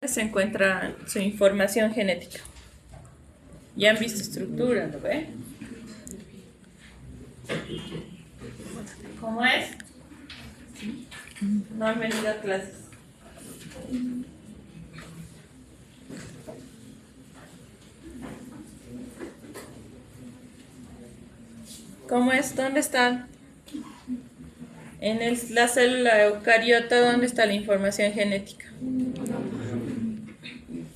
Se encuentra su información genética. Ya han visto estructura, ¿lo ve? ¿Cómo es? No han venido a clases. ¿Cómo es? ¿Dónde están? La célula eucariota, ¿dónde está la información genética?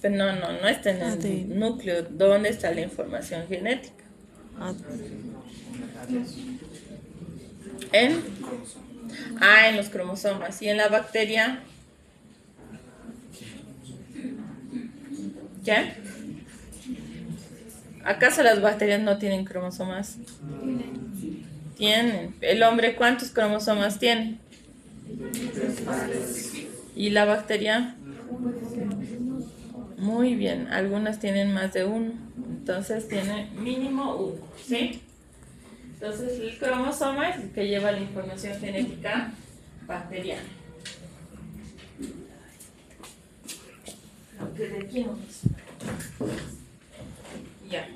No está en el núcleo. ¿Dónde está la información genética? En los cromosomas. ¿Y en la bacteria? ¿Qué? ¿Acaso las bacterias no tienen cromosomas? Tienen. ¿El hombre cuántos cromosomas tiene? ¿Y la bacteria? Muy bien, algunas tienen más de uno, entonces tiene mínimo uno, ¿sí? Entonces el cromosoma es el que lleva la información genética bacteriana. Lo que de aquí no es. Ya.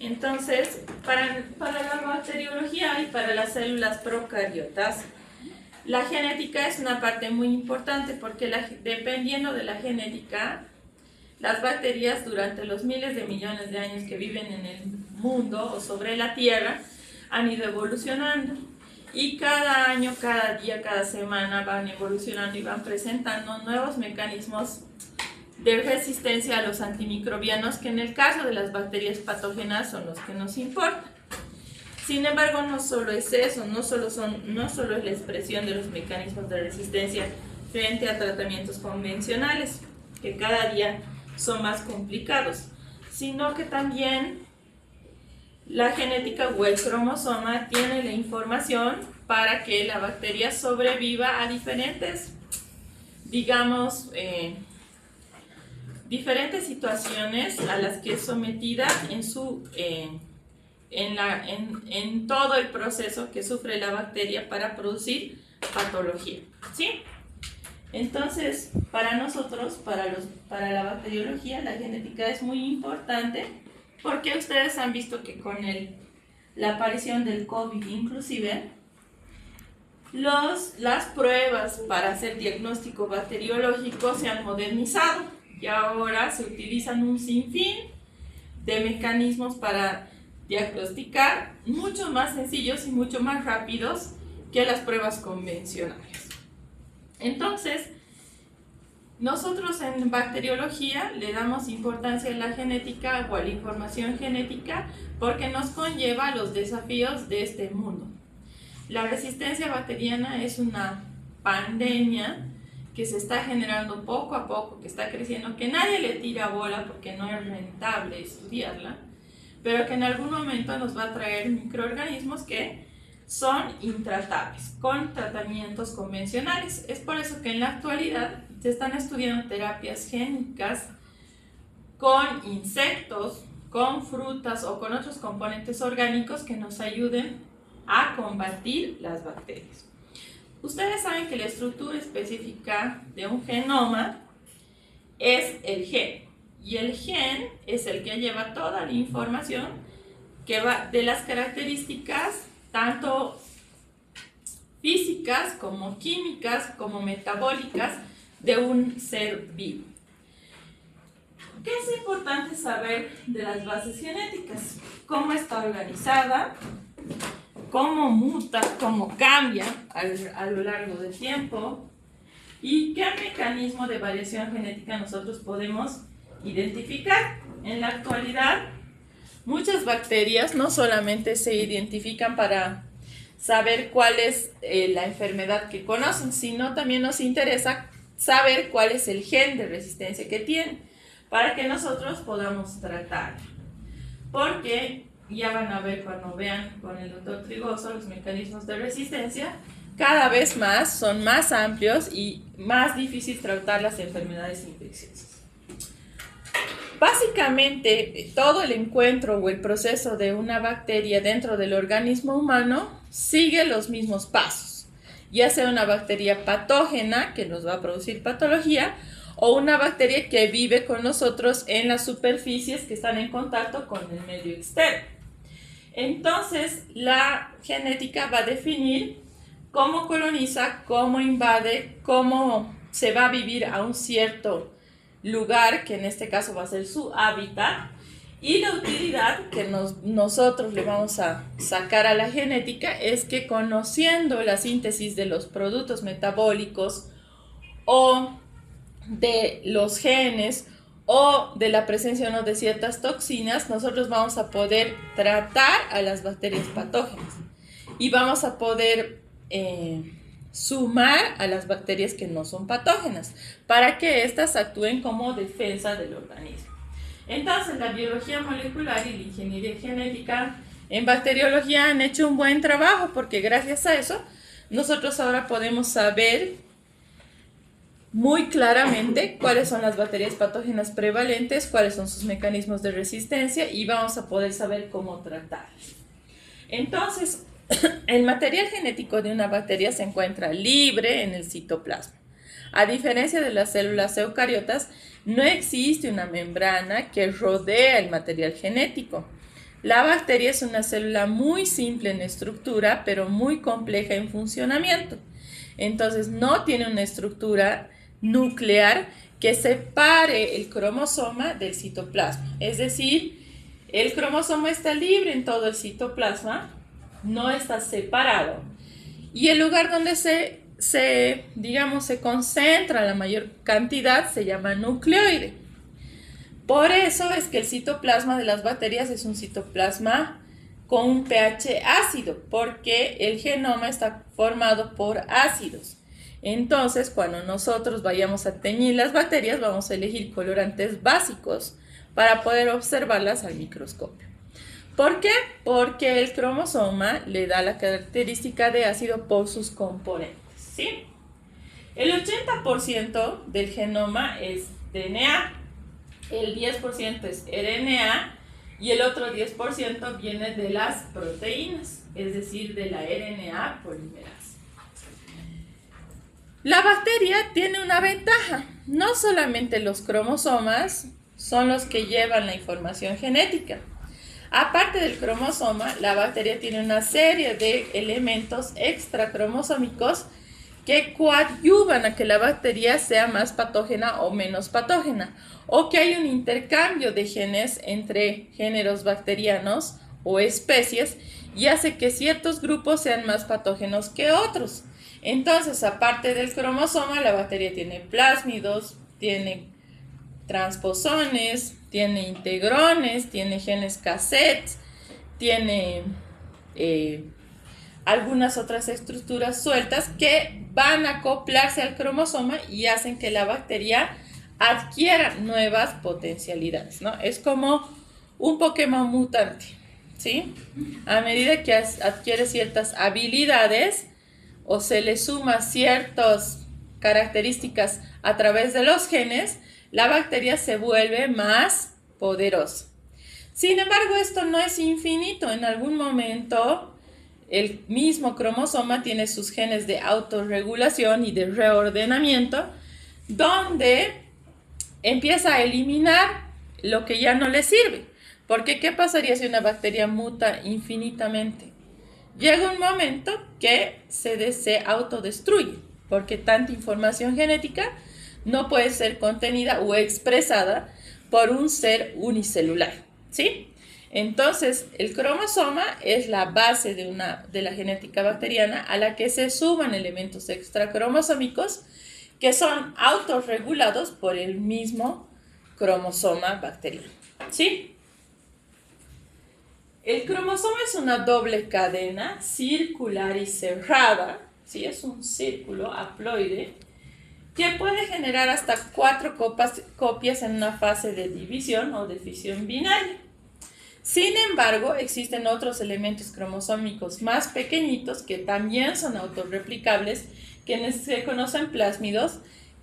Entonces, para la bacteriología y para las células procariotas, la genética es una parte muy importante porque dependiendo de la genética, las bacterias durante los miles de millones de años que viven en el mundo o sobre la Tierra han ido evolucionando y cada año, cada día, cada semana van evolucionando y van presentando nuevos mecanismos de resistencia a los antimicrobianos, que en el caso de las bacterias patógenas son los que nos importan. Sin embargo, no solo es eso, no solo es la expresión de los mecanismos de resistencia frente a tratamientos convencionales, que cada día son más complicados, sino que también la genética o el cromosoma tiene la información para que la bacteria sobreviva a diferentes, digamos, diferentes situaciones a las que es sometida en todo el proceso que sufre la bacteria para producir patología, ¿sí? Entonces, para nosotros, para la bacteriología, la genética es muy importante porque ustedes han visto que con la aparición del COVID inclusive, las pruebas para hacer diagnóstico bacteriológico se han modernizado y ahora se utilizan un sinfín de mecanismos para diagnosticar, mucho más sencillos y mucho más rápidos que las pruebas convencionales. Entonces, nosotros en bacteriología le damos importancia a la genética o a la información genética porque nos conlleva a los desafíos de este mundo. La resistencia bacteriana es una pandemia que se está generando poco a poco, que está creciendo, que nadie le tira bola porque no es rentable estudiarla, pero que en algún momento nos va a traer microorganismos que son intratables con tratamientos convencionales. Es por eso que en la actualidad se están estudiando terapias génicas con insectos, con frutas o con otros componentes orgánicos que nos ayuden a combatir las bacterias. Ustedes saben que la estructura específica de un genoma es el gen, y el gen es el que lleva toda la información que va de las características tanto físicas como químicas como metabólicas de un ser vivo. ¿Qué es importante saber de las bases genéticas? ¿Cómo está organizada? ¿Cómo muta? ¿Cómo cambia a lo largo del tiempo? ¿Y qué mecanismo de variación genética nosotros podemos identificar? En la actualidad, muchas bacterias no solamente se identifican para saber cuál es la enfermedad que conocen, sino también nos interesa saber cuál es el gen de resistencia que tienen, para que nosotros podamos tratar. Porque ya van a ver cuando vean con el doctor Trigoso los mecanismos de resistencia, cada vez más son más amplios y más difícil tratar las enfermedades infecciosas. Básicamente, todo el encuentro o el proceso de una bacteria dentro del organismo humano sigue los mismos pasos, ya sea una bacteria patógena que nos va a producir patología o una bacteria que vive con nosotros en las superficies que están en contacto con el medio externo. Entonces, la genética va a definir cómo coloniza, cómo invade, cómo se va a vivir a un cierto lugar, que en este caso va a ser su hábitat, y la utilidad que nosotros le vamos a sacar a la genética es que conociendo la síntesis de los productos metabólicos o de los genes o de la presencia o no de ciertas toxinas, nosotros vamos a poder tratar a las bacterias patógenas y vamos a poder sumar a las bacterias que no son patógenas para que éstas actúen como defensa del organismo. Entonces, la biología molecular y la ingeniería genética en bacteriología han hecho un buen trabajo porque gracias a eso nosotros ahora podemos saber muy claramente cuáles son las bacterias patógenas prevalentes, cuáles son sus mecanismos de resistencia y vamos a poder saber cómo tratarlas. Entonces, el material genético de una bacteria se encuentra libre en el citoplasma. A diferencia de las células eucariotas, no existe una membrana que rodea el material genético. La bacteria es una célula muy simple en estructura, pero muy compleja en funcionamiento. Entonces, no tiene una estructura nuclear que separe el cromosoma del citoplasma. Es decir, el cromosoma está libre en todo el citoplasma, no está separado. Y el lugar donde se concentra la mayor cantidad se llama nucleoide. Por eso es que el citoplasma de las bacterias es un citoplasma con un pH ácido, porque el genoma está formado por ácidos. Entonces, cuando nosotros vayamos a teñir las bacterias, vamos a elegir colorantes básicos para poder observarlas al microscopio. ¿Por qué? Porque el cromosoma le da la característica de ácido por sus componentes, ¿sí? El 80% del genoma es DNA, el 10% es RNA y el otro 10% viene de las proteínas, es decir, de la RNA polimerasa. La bacteria tiene una ventaja, no solamente los cromosomas son los que llevan la información genética. Aparte del cromosoma, la bacteria tiene una serie de elementos extracromosómicos que coadyuvan a que la bacteria sea más patógena o menos patógena, o que hay un intercambio de genes entre géneros bacterianos o especies y hace que ciertos grupos sean más patógenos que otros. Entonces, aparte del cromosoma, la bacteria tiene plásmidos, tiene transposones, tiene integrones, tiene genes cassettes, tiene algunas otras estructuras sueltas que van a acoplarse al cromosoma y hacen que la bacteria adquiera nuevas potencialidades, ¿no? Es como un Pokémon mutante, ¿sí? A medida que adquiere ciertas habilidades o se le suma ciertas características a través de los genes, la bacteria se vuelve más poderosa. Sin embargo, esto no es infinito. En algún momento, el mismo cromosoma tiene sus genes de autorregulación y de reordenamiento, donde empieza a eliminar lo que ya no le sirve. Porque, ¿qué pasaría si una bacteria muta infinitamente? Llega un momento que se autodestruye, porque tanta información genética no puede ser contenida o expresada por un ser unicelular, ¿sí? Entonces, el cromosoma es la base de la genética bacteriana a la que se suman elementos extracromosómicos que son autorregulados por el mismo cromosoma bacteriano, ¿sí? El cromosoma es una doble cadena circular y cerrada, ¿sí? Es un círculo haploide que puede generar hasta 4 copias en una fase de división o de fisión binaria. Sin embargo, existen otros elementos cromosómicos más pequeñitos que también son autorreplicables, que se conocen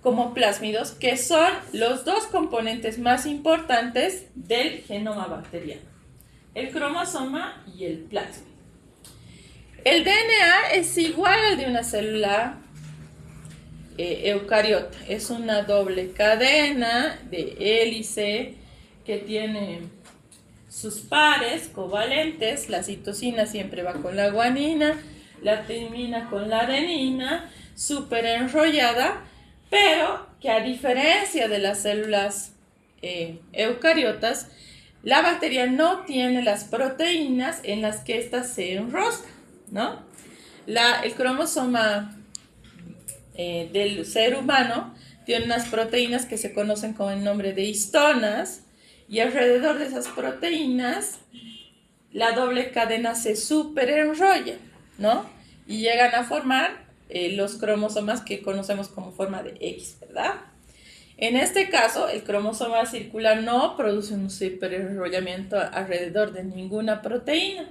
como plásmidos, que son los dos componentes más importantes del genoma bacteriano: el cromosoma y el plásmido. El DNA es igual al de una célula eucariota. Es una doble cadena de hélice que tiene sus pares covalentes. La citosina siempre va con la guanina, la timina con la adenina, súper enrollada, pero que a diferencia de las células eucariotas, la bacteria no tiene las proteínas en las que ésta se enrosca, ¿no? El cromosoma del ser humano tiene unas proteínas que se conocen con el nombre de histonas, y alrededor de esas proteínas la doble cadena se superenrolla, ¿no? Y llegan a formar los cromosomas que conocemos como forma de X, ¿verdad? En este caso, el cromosoma circular no produce un superenrollamiento alrededor de ninguna proteína.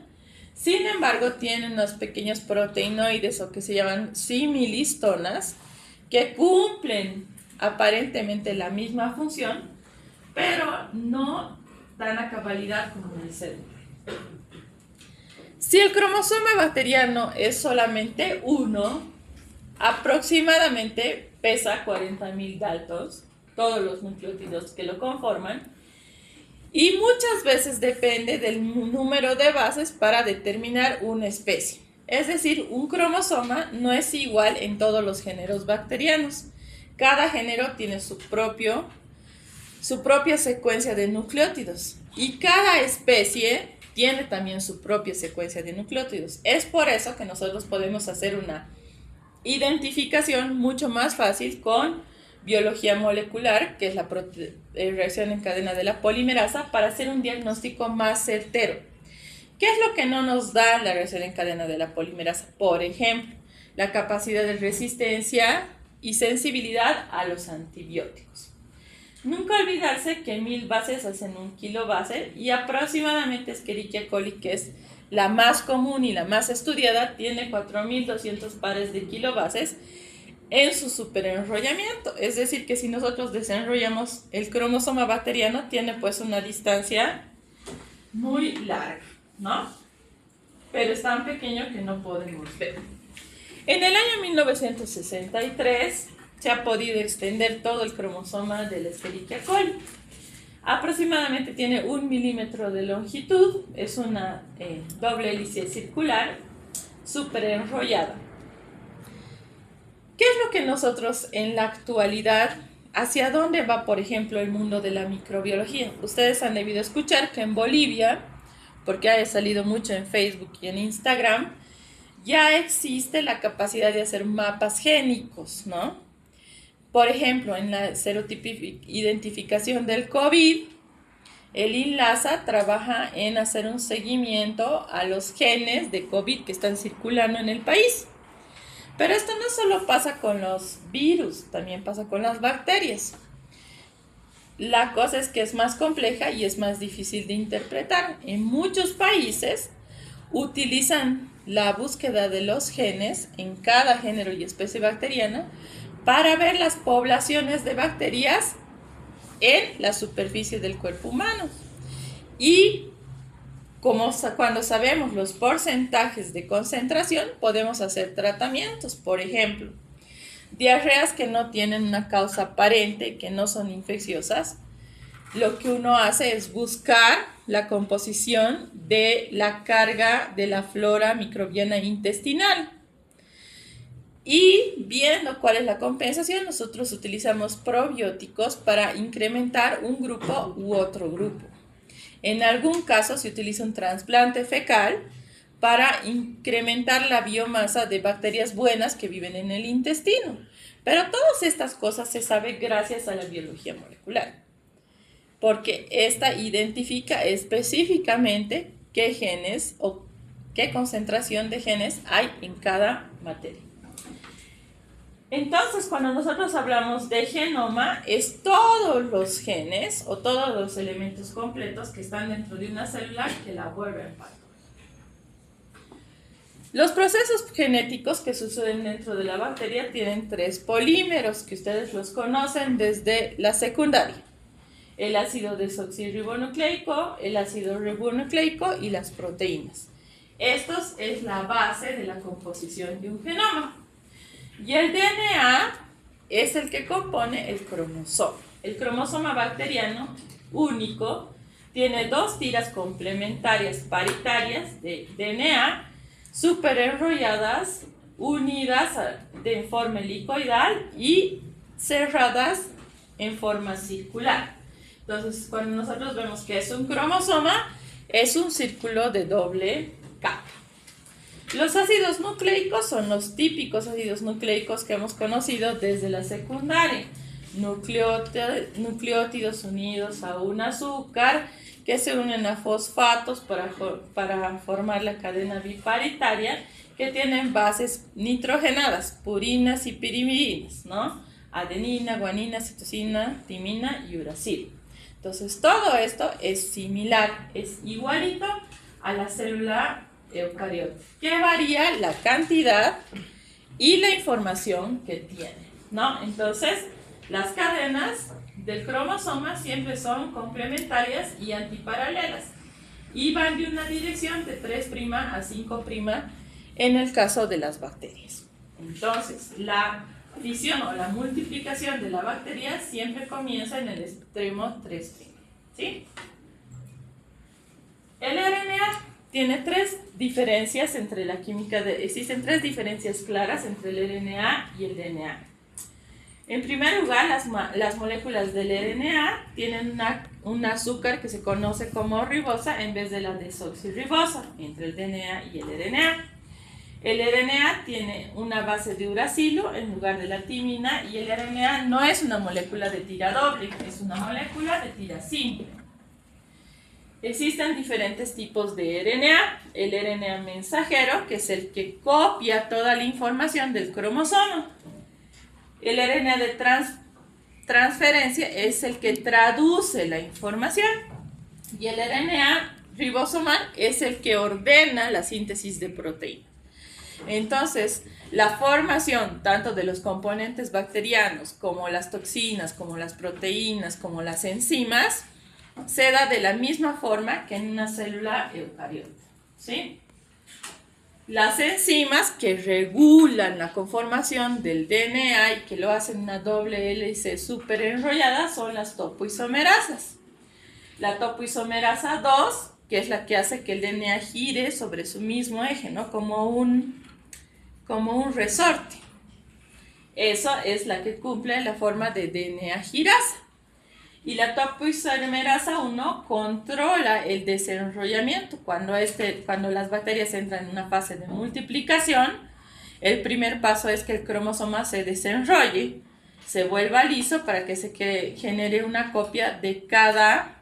Sin embargo, tiene unos pequeños proteinoides o que se llaman similistonas que cumplen aparentemente la misma función, pero no dan a cabalidad como en el ser humano. Si el cromosoma bacteriano es solamente uno, aproximadamente pesa 40.000 Daltons, todos los nucleótidos que lo conforman, y muchas veces depende del número de bases para determinar una especie. Es decir, un cromosoma no es igual en todos los géneros bacterianos. Cada género tiene su propia secuencia de nucleótidos, y cada especie tiene también su propia secuencia de nucleótidos. Es por eso que nosotros podemos hacer una identificación mucho más fácil con biología molecular, que es la reacción en cadena de la polimerasa, para hacer un diagnóstico más certero. ¿Qué es lo que no nos da la reacción en cadena de la polimerasa? Por ejemplo, la capacidad de resistencia y sensibilidad a los antibióticos. Nunca olvidarse que 1000 bases hacen 1 kilobase, y aproximadamente Escherichia coli, que es la más común y la más estudiada, tiene 4200 pares de kilobases en su superenrollamiento. Es decir, que si nosotros desenrollamos el cromosoma bacteriano, tiene pues una distancia muy larga, ¿no? Pero es tan pequeño que no podemos ver. En el año 1963 se ha podido extender todo el cromosoma de la Escherichia coli. Aproximadamente tiene 1 milímetro de longitud, es una doble hélice circular súper enrollada. ¿Qué es lo que nosotros en la actualidad, hacia dónde va, por ejemplo, el mundo de la microbiología? Ustedes han debido escuchar que en Bolivia, porque ha salido mucho en Facebook y en Instagram, ya existe la capacidad de hacer mapas génicos, ¿no? Por ejemplo, en la identificación del COVID, el INLASA trabaja en hacer un seguimiento a los genes de COVID que están circulando en el país. Pero esto no solo pasa con los virus, también pasa con las bacterias. La cosa es que es más compleja y es más difícil de interpretar. En muchos países utilizan la búsqueda de los genes en cada género y especie bacteriana para ver las poblaciones de bacterias en la superficie del cuerpo humano. Y cuando sabemos los porcentajes de concentración, podemos hacer tratamientos. Por ejemplo, diarreas que no tienen una causa aparente, que no son infecciosas, lo que uno hace es buscar la composición de la carga de la flora microbiana intestinal. Y viendo cuál es la compensación, nosotros utilizamos probióticos para incrementar un grupo u otro grupo. En algún caso se utiliza un trasplante fecal para incrementar la biomasa de bacterias buenas que viven en el intestino. Pero todas estas cosas se sabe gracias a la biología molecular, porque esta identifica específicamente qué genes o qué concentración de genes hay en cada materia. Entonces, cuando nosotros hablamos de genoma, es todos los genes o todos los elementos completos que están dentro de una célula que la vuelven parte. Los procesos genéticos que suceden dentro de la bacteria tienen 3 polímeros que ustedes los conocen desde la secundaria: el ácido desoxirribonucleico, el ácido ribonucleico y las proteínas. Esto es la base de la composición de un genoma. Y el DNA es el que compone el cromosoma. El cromosoma bacteriano único tiene dos tiras complementarias paritarias de DNA superenrolladas, unidas de forma helicoidal y cerradas en forma circular. Entonces, cuando nosotros vemos que es un cromosoma, es un círculo de doble capa. Los ácidos nucleicos son los típicos ácidos nucleicos que hemos conocido desde la secundaria. Nucleótidos unidos a un azúcar que se unen a fosfatos para formar la cadena biparitaria, que tienen bases nitrogenadas, purinas y pirimidinas, ¿no? Adenina, guanina, citosina, timina y uracilo. Entonces, todo esto es similar, es igualito a la célula eucariota, que varía la cantidad y la información que tiene, ¿no? Entonces, las cadenas del cromosoma siempre son complementarias y antiparalelas y van de una dirección de 3' a 5' en el caso de las bacterias. Entonces, la fisión o la multiplicación de la bacteria siempre comienza en el extremo 3', ¿sí? El RNA tiene tres diferencias entre la química existen tres diferencias claras entre el RNA y el DNA. En primer lugar, las moléculas del RNA tienen un azúcar que se conoce como ribosa en vez de la desoxirribosa entre el DNA y el RNA. El RNA tiene una base de uracilo en lugar de la timina y el RNA no es una molécula de tira doble, es una molécula de tira simple. Existen diferentes tipos de RNA. El RNA mensajero, que es el que copia toda la información del cromosoma. El RNA de transferencia es el que traduce la información. Y el RNA ribosomal es el que ordena la síntesis de proteínas. Entonces, la formación tanto de los componentes bacterianos como las toxinas, como las proteínas, como las enzimas, se da de la misma forma que en una célula eucariota, ¿sí? Las enzimas que regulan la conformación del DNA y que lo hacen una doble hélice súper enrollada son las topoisomerasas. La topoisomerasa 2, que es la que hace que el DNA gire sobre su mismo eje, ¿no? Como un resorte. Eso es la que cumple la forma de DNA girasa. Y la topoisomerasa 1 controla el desenrollamiento. Cuando las bacterias entran en una fase de multiplicación, el primer paso es que el cromosoma se desenrolle, se vuelva liso para que se genere una copia de cada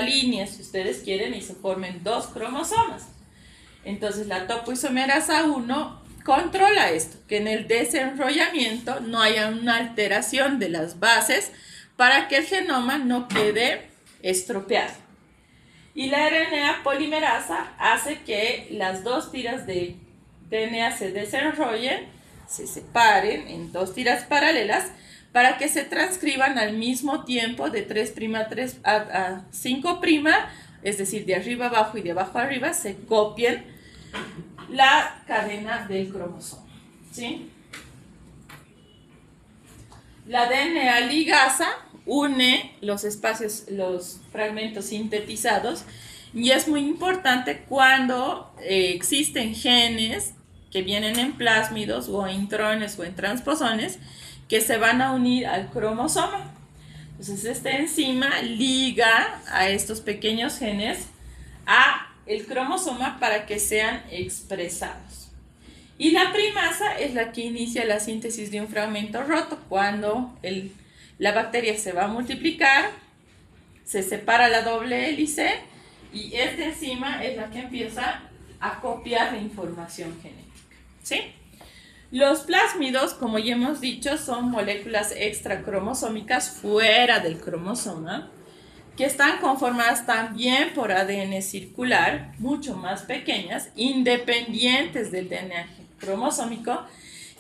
línea, si ustedes quieren, y se formen dos cromosomas. Entonces la topoisomerasa 1 controla esto, que en el desenrollamiento no haya una alteración de las bases para que el genoma no quede estropeado. Y la RNA polimerasa hace que las dos tiras de DNA se desenrollen, se separen en dos tiras paralelas para que se transcriban al mismo tiempo de 3' a 5', es decir, de arriba abajo y de abajo arriba, se copien la cadena del cromosoma, ¿sí? La DNA ligasa une los espacios, los fragmentos sintetizados, y es muy importante cuando existen genes que vienen en plásmidos o en intrones o en transposones que se van a unir al cromosoma. Entonces esta enzima liga a estos pequeños genes a el cromosoma para que sean expresados. Y la primasa es la que inicia la síntesis de un fragmento roto. Cuando la bacteria se va a multiplicar, se separa la doble hélice y esta enzima es la que empieza a copiar la información genética, ¿sí? Los plásmidos, como ya hemos dicho, son moléculas extracromosómicas fuera del cromosoma, que están conformadas también por ADN circular, mucho más pequeñas, independientes del DNA cromosómico,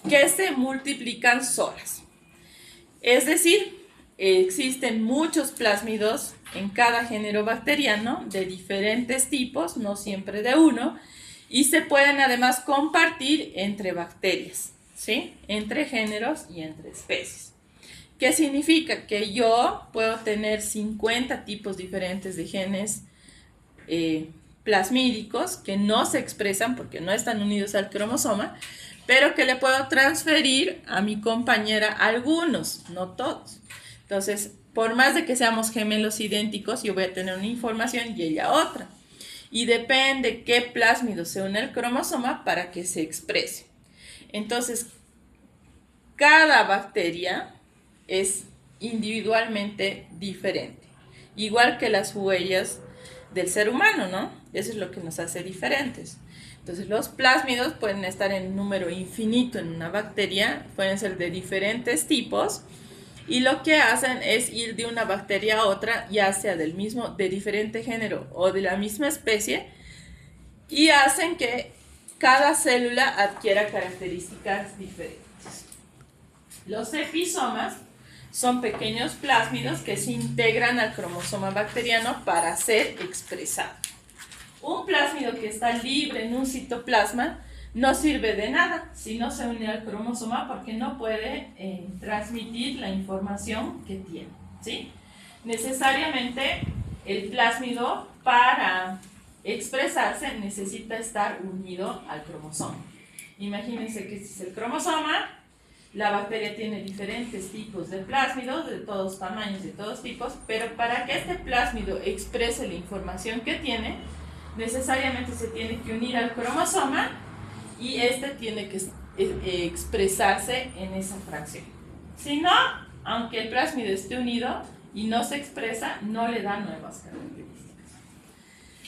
que se multiplican solas. Es decir, existen muchos plásmidos en cada género bacteriano de diferentes tipos, no siempre de uno, y se pueden además compartir entre bacterias, ¿sí? Entre géneros y entre especies. ¿Qué significa? Que yo puedo tener 50 tipos diferentes de genes plasmídicos que no se expresan porque no están unidos al cromosoma, pero que le puedo transferir a mi compañera algunos, no todos. Entonces, por más de que seamos gemelos idénticos, yo voy a tener una información y ella otra. Y depende qué plásmido se une al cromosoma para que se exprese. Entonces, cada bacteria es individualmente diferente, igual que las huellas del ser humano, ¿no? Eso es lo que nos hace diferentes. Entonces, los plásmidos pueden estar en número infinito en una bacteria, pueden ser de diferentes tipos, y lo que hacen es ir de una bacteria a otra, ya sea del mismo, de diferente género o de la misma especie, y hacen que cada célula adquiera características diferentes. Los episomas son pequeños plásmidos que se integran al cromosoma bacteriano para ser expresado. Un plásmido que está libre en un citoplasma no sirve de nada si no se une al cromosoma porque no puede transmitir la información que tiene, ¿sí? Necesariamente el plásmido para expresarse necesita estar unido al cromosoma. Imagínense que este es el cromosoma. La bacteria tiene diferentes tipos de plásmidos, de todos tamaños, de todos tipos, pero para que este plásmido exprese la información que tiene, necesariamente se tiene que unir al cromosoma y este tiene que expresarse en esa fracción. Si no, aunque el plásmido esté unido y no se expresa, no le da nuevas características.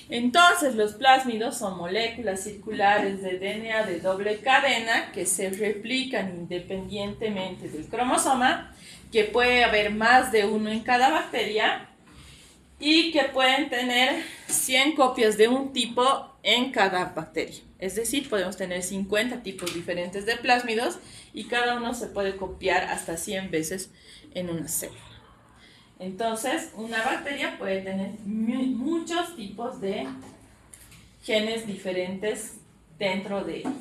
Entonces, los plásmidos son moléculas circulares de DNA de doble cadena que se replican independientemente del cromosoma, que puede haber más de uno en cada bacteria y que pueden tener 100 copias de un tipo en cada bacteria. Es decir, podemos tener 50 tipos diferentes de plásmidos y cada uno se puede copiar hasta 100 veces en una célula. Entonces, una bacteria puede tener muchos tipos de genes diferentes dentro de ellos.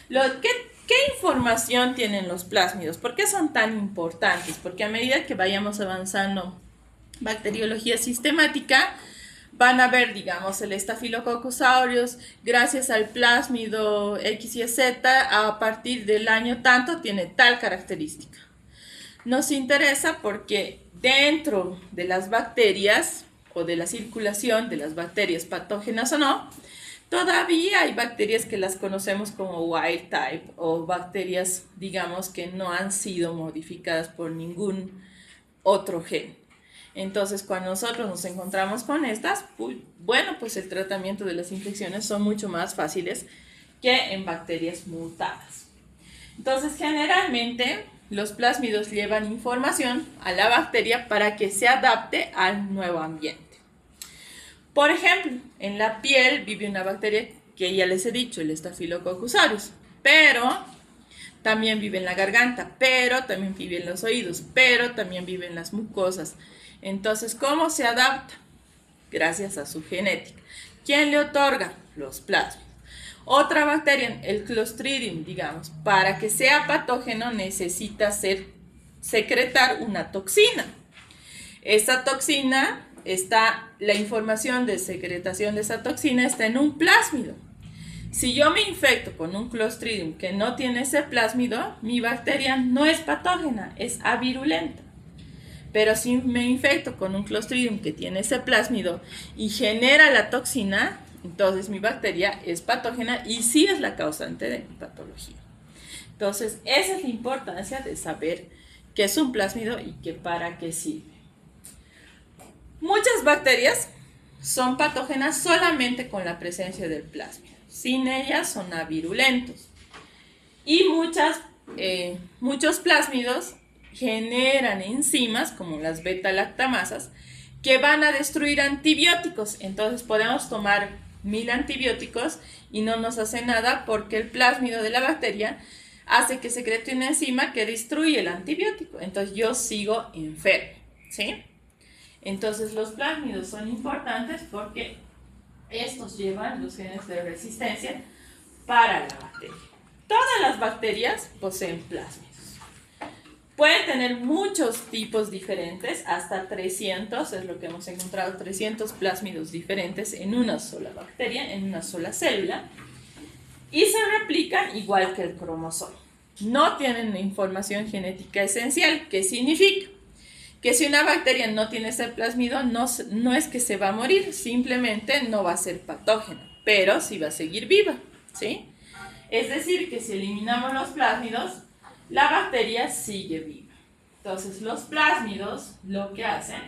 ¿Qué información tienen los plásmidos? ¿Por qué son tan importantes? Porque a medida que vayamos avanzando bacteriología sistemática, van a ver, digamos, el Staphylococcus aureus, gracias al plásmido X y Z, a partir del año tanto, tiene tal característica. Nos interesa porque dentro de las bacterias o de la circulación de las bacterias patógenas o no, todavía hay bacterias que las conocemos como wild type o bacterias, digamos, que no han sido modificadas por ningún otro gen. Entonces, cuando nosotros nos encontramos con estas, pues el tratamiento de las infecciones son mucho más fáciles que en bacterias mutadas. Entonces, generalmente, los plásmidos llevan información a la bacteria para que se adapte al nuevo ambiente. Por ejemplo, en la piel vive una bacteria que ya les he dicho, el Staphylococcus aureus, pero también vive en la garganta, pero también vive en los oídos, pero también vive en las mucosas. Entonces, ¿cómo se adapta? Gracias a su genética. ¿Quién le otorga? Los plásmidos. Otra bacteria, el Clostridium, digamos, para que sea patógeno necesita secretar una toxina. Esa toxina la información de secretación de esa toxina está en un plásmido. Si yo me infecto con un Clostridium que no tiene ese plásmido, mi bacteria no es patógena, es avirulenta. Pero si me infecto con un Clostridium que tiene ese plásmido y genera la toxina, entonces mi bacteria es patógena y sí es la causante de mi patología. Entonces, esa es la importancia de saber qué es un plásmido y para qué sirve. Muchas bacterias son patógenas solamente con la presencia del plásmido. Sin ellas son avirulentos. Y muchos plásmidos generan enzimas como las beta-lactamasas que van a destruir antibióticos. Entonces podemos tomar 1000 antibióticos y no nos hace nada porque el plásmido de la bacteria hace que secrete una enzima que destruye el antibiótico. Entonces yo sigo enfermo, ¿sí? Entonces los plásmidos son importantes porque estos llevan los genes de resistencia para la bacteria. Todas las bacterias poseen plásmidos. Pueden tener muchos tipos diferentes, hasta 300, es lo que hemos encontrado, 300 plásmidos diferentes en una sola bacteria, en una sola célula, y se replican igual que el cromosoma. No tienen información genética esencial. ¿Qué significa? Que si una bacteria no tiene ese plásmido, no es que se va a morir, simplemente no va a ser patógena, pero sí va a seguir viva, ¿sí? Es decir, que si eliminamos los plásmidos, la bacteria sigue viva. Entonces, los plásmidos lo que hacen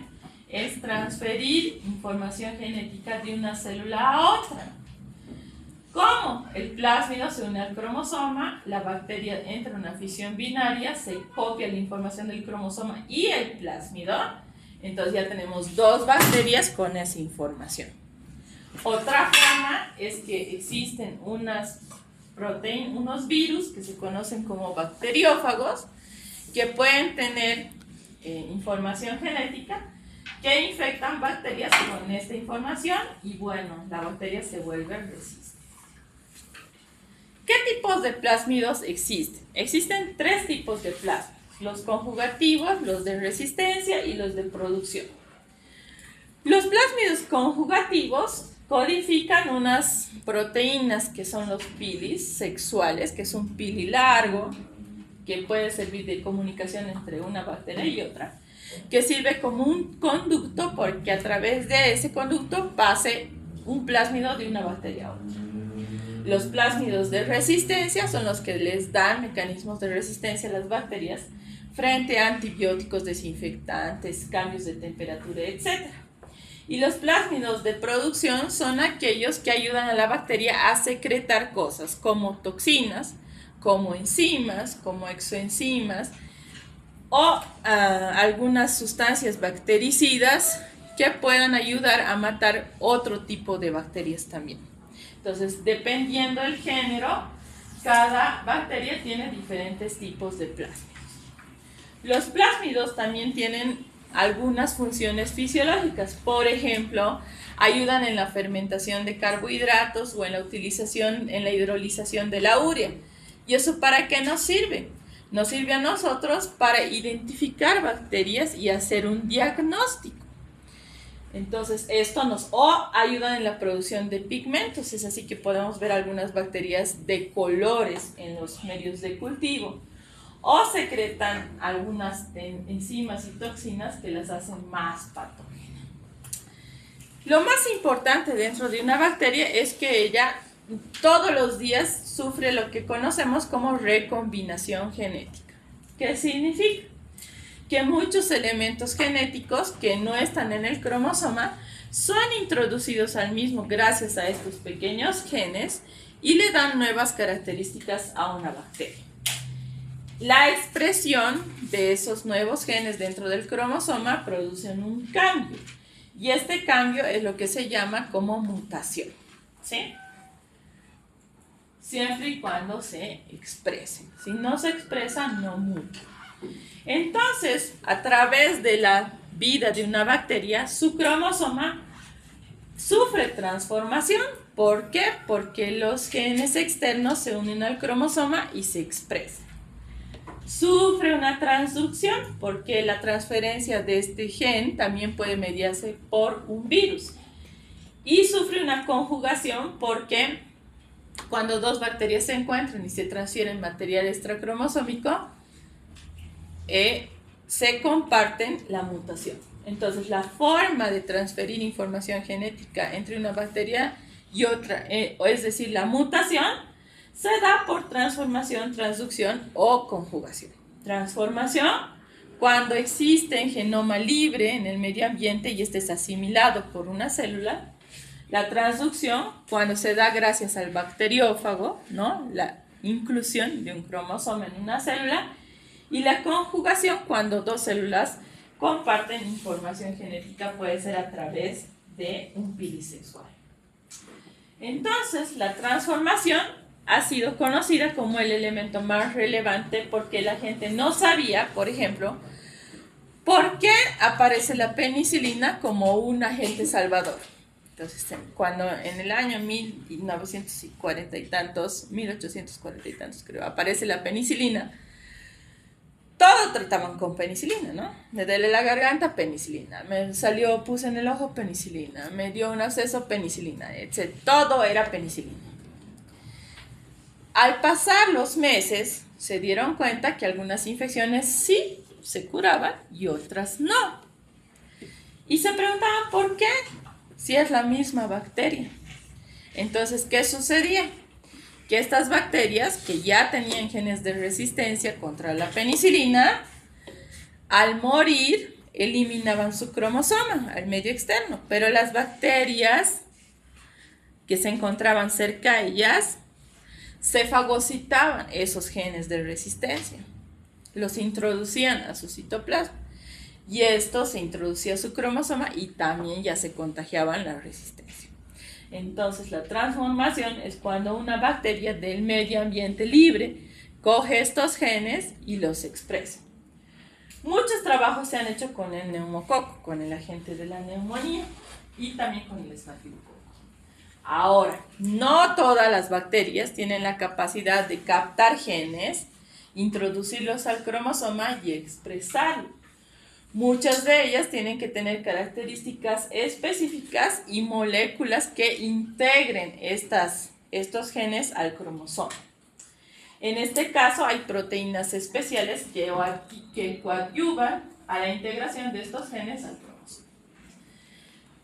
es transferir información genética de una célula a otra. ¿Cómo? El plásmido se une al cromosoma, la bacteria entra en una fisión binaria, se copia la información del cromosoma y el plásmido. Entonces ya tenemos dos bacterias con esa información. Otra forma es que existen unos virus que se conocen como bacteriófagos, que pueden tener información genética, que infectan bacterias con esta información y bueno, la bacteria se vuelve resistente. ¿Qué tipos de plásmidos existen? Existen 3 tipos de plásmidos: los conjugativos, los de resistencia y los de producción. Los plásmidos conjugativos codifican unas proteínas que son los pilis sexuales, que es un pili largo, que puede servir de comunicación entre una bacteria y otra, que sirve como un conducto porque a través de ese conducto pase un plásmido de una bacteria a otra. Los plásmidos de resistencia son los que les dan mecanismos de resistencia a las bacterias frente a antibióticos, desinfectantes, cambios de temperatura, etc. Y los plásmidos de producción son aquellos que ayudan a la bacteria a secretar cosas como toxinas, como enzimas, como exoenzimas o algunas sustancias bactericidas que puedan ayudar a matar otro tipo de bacterias también. Entonces, dependiendo del género, cada bacteria tiene diferentes tipos de plásmidos. Los plásmidos también tienen algunas funciones fisiológicas. Por ejemplo, ayudan en la fermentación de carbohidratos o en la hidrolización de la urea. ¿Y eso para qué nos sirve? Nos sirve a nosotros para identificar bacterias y hacer un diagnóstico. Entonces, esto nos ayuda en la producción de pigmentos. Es así que podemos ver algunas bacterias de colores en los medios de cultivo. O secretan algunas enzimas y toxinas que las hacen más patógenas. Lo más importante dentro de una bacteria es que ella todos los días sufre lo que conocemos como recombinación genética. ¿Qué significa? Que muchos elementos genéticos que no están en el cromosoma son introducidos al mismo gracias a estos pequeños genes y le dan nuevas características a una bacteria. La expresión de esos nuevos genes dentro del cromosoma producen un cambio y este cambio es lo que se llama como mutación, ¿sí? Siempre y cuando se expresen. Si no se expresan, no mutan. Entonces, a través de la vida de una bacteria, su cromosoma sufre transformación. ¿Por qué? Porque los genes externos se unen al cromosoma y se expresan. Sufre una transducción porque la transferencia de este gen también puede mediarse por un virus. Y sufre una conjugación porque cuando dos bacterias se encuentran y se transfieren material extracromosómico, se comparten la mutación. Entonces, la forma de transferir información genética entre una bacteria y otra, es decir, la mutación, se da por transformación, transducción o conjugación. Transformación, cuando existe en genoma libre en el medio ambiente y este es asimilado por una célula. La transducción, cuando se da gracias al bacteriófago, ¿no? La inclusión de un cromosoma en una célula. Y la conjugación, cuando dos células comparten información genética, puede ser a través de un pili sexual. Entonces, la transformación ha sido conocida como el elemento más relevante porque la gente no sabía, por ejemplo, ¿Por qué aparece la penicilina como un agente salvador? Entonces, cuando en el año 1940 y tantos, 1840 y tantos creo, aparece la penicilina, todo trataban con penicilina, ¿no? Me duele la garganta, penicilina. Me salió pus en el ojo, penicilina. Me dio un absceso, penicilina, etc. Todo era penicilina. Al pasar los meses, se dieron cuenta que algunas infecciones sí se curaban y otras no. Y se preguntaban por qué, si es la misma bacteria. Entonces, ¿qué sucedía? Que estas bacterias, que ya tenían genes de resistencia contra la penicilina, al morir eliminaban su cromosoma al medio externo, pero las bacterias que se encontraban cerca a ellas se fagocitaban esos genes de resistencia, los introducían a su citoplasma y esto se introducía a su cromosoma y también ya se contagiaban la resistencia. Entonces, la transformación es cuando una bacteria del medio ambiente libre coge estos genes y los expresa. Muchos trabajos se han hecho con el neumococo, con el agente de la neumonía y también con el estafilococo. Ahora, no todas las bacterias tienen la capacidad de captar genes, introducirlos al cromosoma y expresarlos. Muchas de ellas tienen que tener características específicas y moléculas que integren estos genes al cromosoma. En este caso hay proteínas especiales que coadyuvan a la integración de estos genes al cromosoma.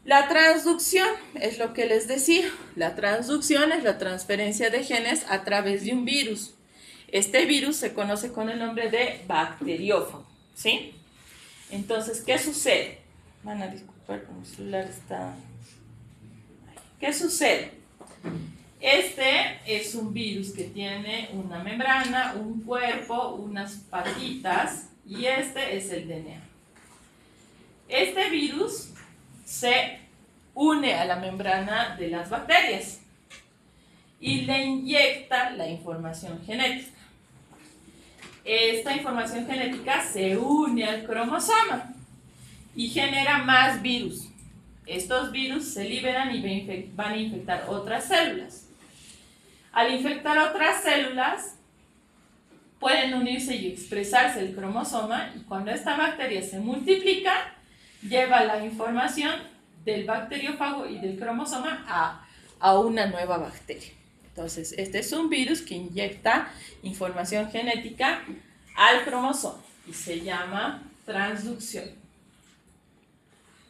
La transducción es lo que les decía. La transducción es la transferencia de genes a través de un virus. Este virus se conoce con el nombre de bacteriófago, ¿sí? Entonces, ¿qué sucede? Van a disculpar, mi celular está... ¿Qué sucede? Este es un virus que tiene una membrana, un cuerpo, unas patitas, y este es el DNA. Este virus se une a la membrana de las bacterias y le inyecta la información genética. Esta información genética se une al cromosoma y genera más virus. Estos virus se liberan y van a infectar otras células. Al infectar otras células, pueden unirse y expresarse el cromosoma y cuando esta bacteria se multiplica, lleva la información del bacteriófago y del cromosoma a una nueva bacteria. Entonces, este es un virus que inyecta información genética al cromosoma y se llama transducción.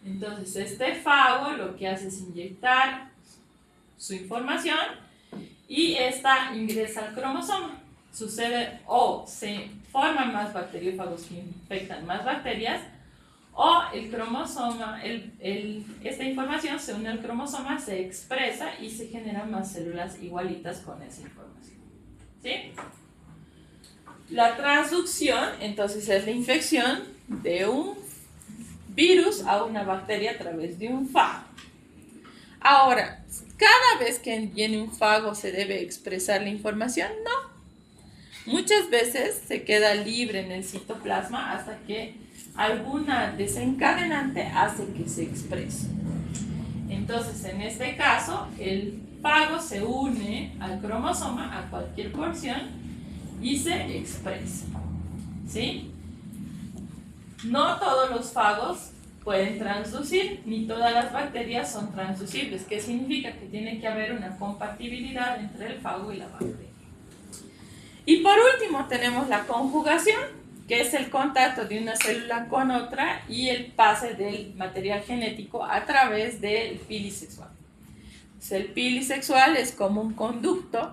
Entonces, este fago lo que hace es inyectar su información y esta ingresa al cromosoma. Sucede o se forman más bacteriófagos que infectan más bacterias o el cromosoma, esta información se une al cromosoma, se expresa y se generan más células igualitas con esa información. ¿Sí? La transducción, entonces, es la infección de un virus a una bacteria a través de un fago. Ahora, ¿cada vez que viene un fago se debe expresar la información? No. Muchas veces se queda libre en el citoplasma hasta que alguna desencadenante hace que se exprese. Entonces, en este caso, el fago se une al cromosoma a cualquier porción y se expresa. ¿Sí? No todos los fagos pueden transducir, ni todas las bacterias son transducibles. ¿Qué significa? Que tiene que haber una compatibilidad entre el fago y la bacteria. Y por último tenemos la conjugación, que es el contacto de una célula con otra y el pase del material genético a través del pili sexual. Entonces, el pili sexual es como un conducto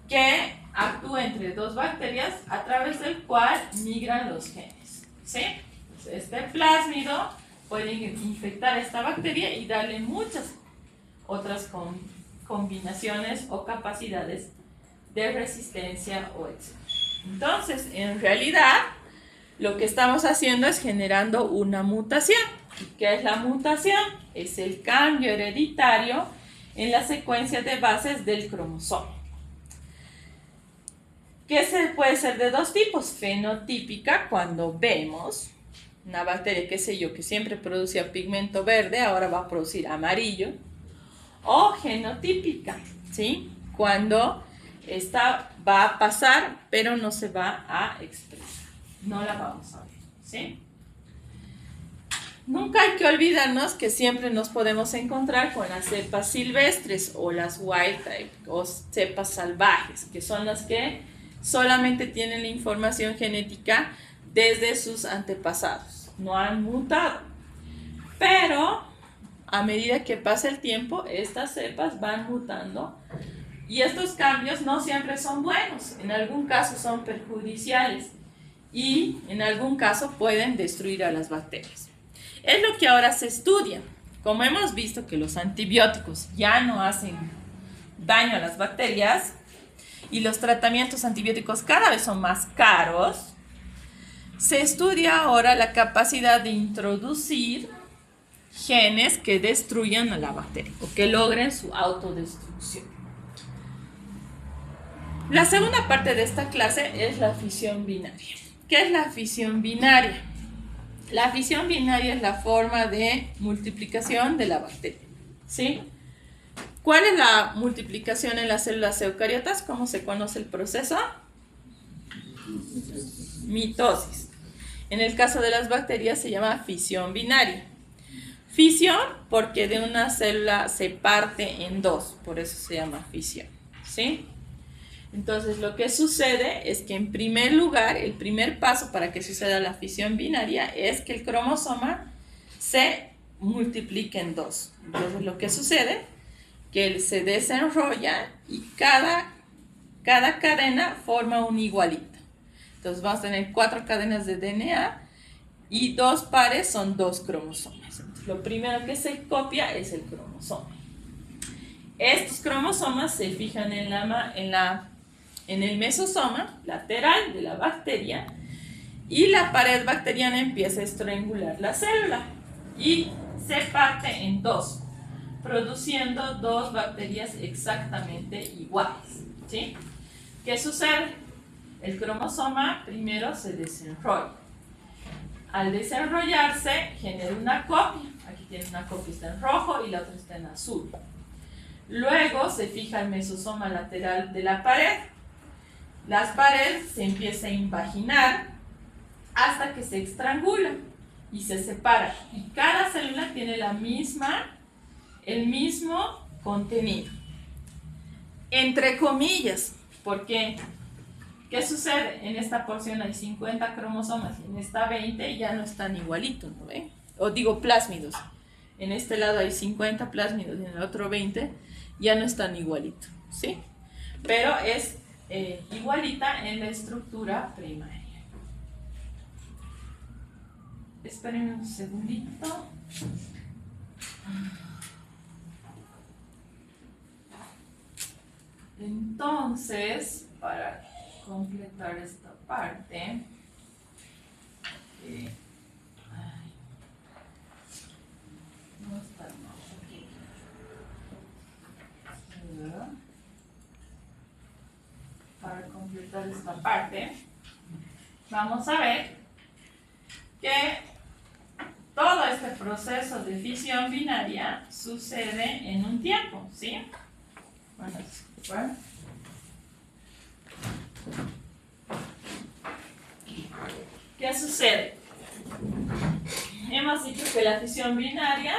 que actúa entre dos bacterias a través del cual migran los genes. ¿Sí? Entonces, este plásmido puede infectar a esta bacteria y darle muchas otras combinaciones o capacidades de resistencia o etc. Entonces, en realidad, lo que estamos haciendo es generando una mutación. ¿Qué es la mutación? Es el cambio hereditario en la secuencia de bases del cromosoma. Que puede ser de dos tipos. Fenotípica, cuando vemos una bacteria, qué sé yo, que siempre producía pigmento verde, ahora va a producir amarillo. O genotípica, ¿sí? Cuando esta va a pasar, pero no se va a expresar. No la vamos a ver, ¿sí? Nunca hay que olvidarnos que siempre nos podemos encontrar con las cepas silvestres o las wild type o cepas salvajes, que son las que solamente tienen la información genética desde sus antepasados. No han mutado. Pero a medida que pasa el tiempo, estas cepas van mutando y estos cambios no siempre son buenos. En algún caso son perjudiciales y en algún caso pueden destruir a las bacterias. Es lo que ahora se estudia. Como hemos visto que los antibióticos ya no hacen daño a las bacterias y los tratamientos antibióticos cada vez son más caros, se estudia ahora la capacidad de introducir genes que destruyan a la bacteria o que logren su autodestrucción. La segunda parte de esta clase es la fisión binaria. ¿Qué es la fisión binaria? La fisión binaria es la forma de multiplicación de la bacteria, ¿sí? ¿Cuál es la multiplicación en las células eucariotas? ¿Cómo se conoce el proceso? Mitosis. En el caso de las bacterias se llama fisión binaria. Fisión porque de una célula se parte en dos, por eso se llama fisión, ¿sí? Entonces lo que sucede es que en primer lugar, el primer paso para que suceda la fisión binaria es que el cromosoma se multiplique en dos. Entonces lo que sucede que él se desenrolla y cada cadena forma un igualito. Entonces vamos a tener 4 cadenas de DNA y 2 pares son 2 cromosomas. Entonces, lo primero que se copia es el cromosoma. Estos cromosomas se fijan en el mesosoma lateral de la bacteria y la pared bacteriana empieza a estrangular la célula y se parte en dos, produciendo 2 bacterias exactamente iguales, ¿sí? ¿Qué sucede? El cromosoma primero se desenrolla. Al desenrollarse genera una copia. Aquí tiene una copia, está en rojo y la otra está en azul. Luego se fija el mesosoma lateral de la pared. Las paredes se empiezan a invaginar hasta que se estrangulan y se separan. Y cada célula tiene el mismo contenido. Entre comillas, porque ¿qué sucede? En esta porción hay 50 cromosomas y en esta 20 ya no están igualitos, ¿no ven? O digo plásmidos. En este lado hay 50 plásmidos y en el otro 20 ya no están igualitos, ¿sí? Pero es igualita en la estructura primaria. Esperen un segundito. Entonces, para completar esta parte, no está mal aquí. Para completar esta parte, vamos a ver que todo este proceso de fisión binaria sucede en un tiempo, ¿sí? Bueno, ¿qué sucede? Hemos dicho que la fisión binaria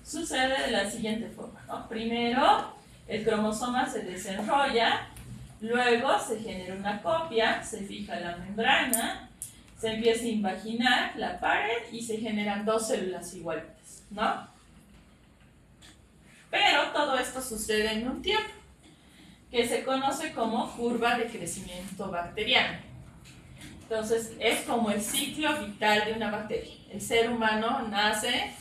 sucede de la siguiente forma, ¿no? Primero, el cromosoma se desenrolla, luego se genera una copia, se fija la membrana, se empieza a invaginar la pared y se generan 2 células igualitas, ¿no? Pero todo esto sucede en un tiempo, que se conoce como curva de crecimiento bacteriano. Entonces, es como el ciclo vital de una bacteria. El ser humano nace,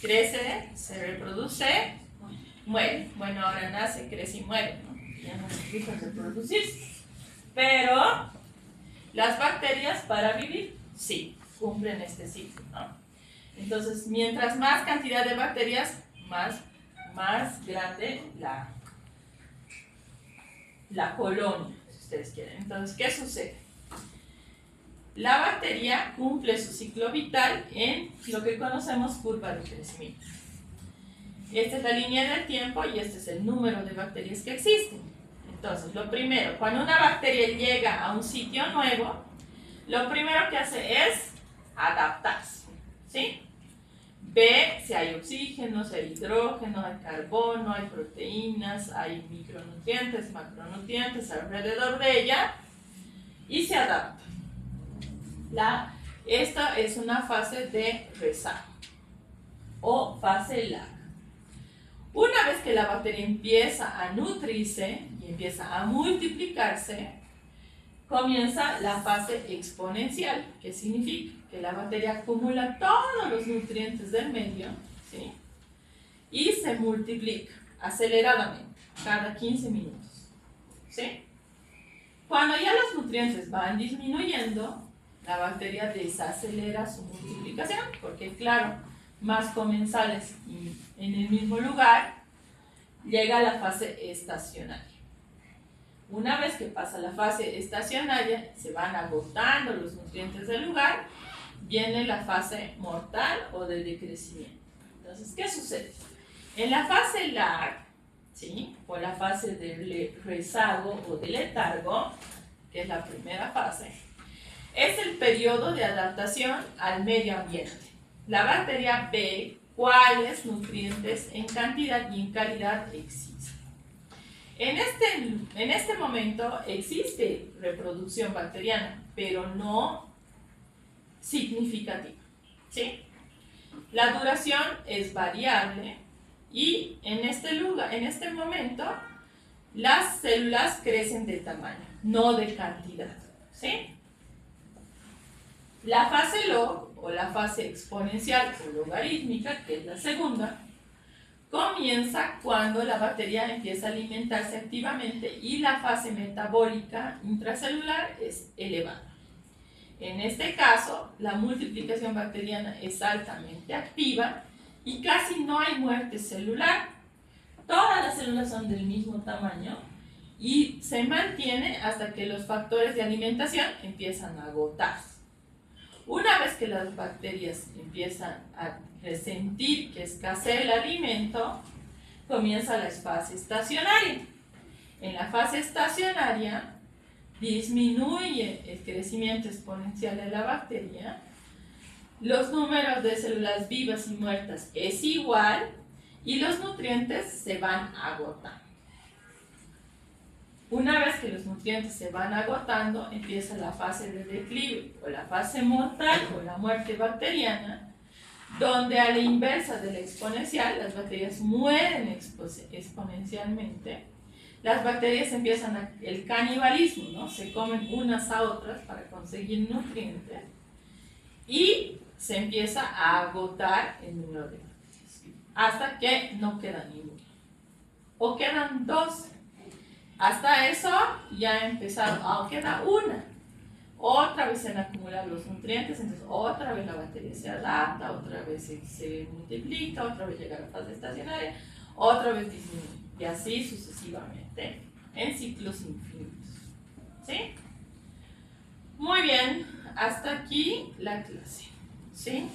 crece, se reproduce, muere. Bueno, ahora nace, crece y muere, ¿no? Ya no necesita reproducirse. Pero las bacterias para vivir, sí, cumplen este ciclo, ¿no? Entonces, mientras más cantidad de bacterias, más grande la colonia, si ustedes quieren. Entonces, ¿qué sucede? la bacteria cumple su ciclo vital en lo que conocemos curva de crecimiento. Esta es la línea del tiempo y este es el número de bacterias que existen. Entonces, lo primero, cuando una bacteria llega a un sitio nuevo, lo primero que hace es adaptarse, ¿sí? Ve si hay oxígeno, si hay hidrógeno, hay carbono, hay proteínas, hay micronutrientes, macronutrientes alrededor de ella y se adapta. Esta es una fase de rezago o fase lag. Una vez que la bacteria empieza a nutrirse y empieza a multiplicarse, comienza la fase exponencial, que significa que la bacteria acumula todos los nutrientes del medio, ¿sí? Y se multiplica aceleradamente, cada 15 minutos, ¿sí? Cuando ya los nutrientes van disminuyendo, la bacteria desacelera su multiplicación, porque claro, más comensales y en el mismo lugar, llega a la fase estacionaria. Una vez que pasa la fase estacionaria, se van agotando los nutrientes del lugar, viene la fase mortal o de decrecimiento. Entonces, ¿qué sucede? En la fase lag, ¿sí? O la fase de rezago o de letargo, que es la primera fase, es el periodo de adaptación al medio ambiente. La bacteria ve cuáles nutrientes en cantidad y en calidad existen. En este momento existe reproducción bacteriana, pero no significativa, ¿sí? La duración es variable y en este momento las células crecen de tamaño, no de cantidad, ¿sí? La fase log o la fase exponencial o logarítmica, que es la segunda, comienza cuando la bacteria empieza a alimentarse activamente y la fase metabólica intracelular es elevada. En este caso, la multiplicación bacteriana es altamente activa y casi no hay muerte celular. Todas las células son del mismo tamaño y se mantiene hasta que los factores de alimentación empiezan a agotarse. Una vez que las bacterias empiezan a sentir que escasea el alimento, comienza la fase estacionaria. En la fase estacionaria disminuye el crecimiento exponencial de la bacteria, los números de células vivas y muertas es igual y los nutrientes se van agotando. Una vez que los nutrientes se van agotando, empieza la fase de declive o la fase mortal o la muerte bacteriana, donde a la inversa de la exponencial, las bacterias mueren exponencialmente. Las bacterias empiezan el canibalismo, ¿no? Se comen unas a otras para conseguir nutrientes y se empieza a agotar el número de bacterias hasta que no queda ninguno o quedan dos. Hasta eso ya ha empezado, queda una. Otra vez se han acumulado los nutrientes, entonces otra vez la bacteria se adapta, otra vez se multiplica, otra vez llega a la fase estacionaria, otra vez disminuye. Y así sucesivamente, en ciclos infinitos. ¿Sí? Muy bien, hasta aquí la clase. ¿Sí?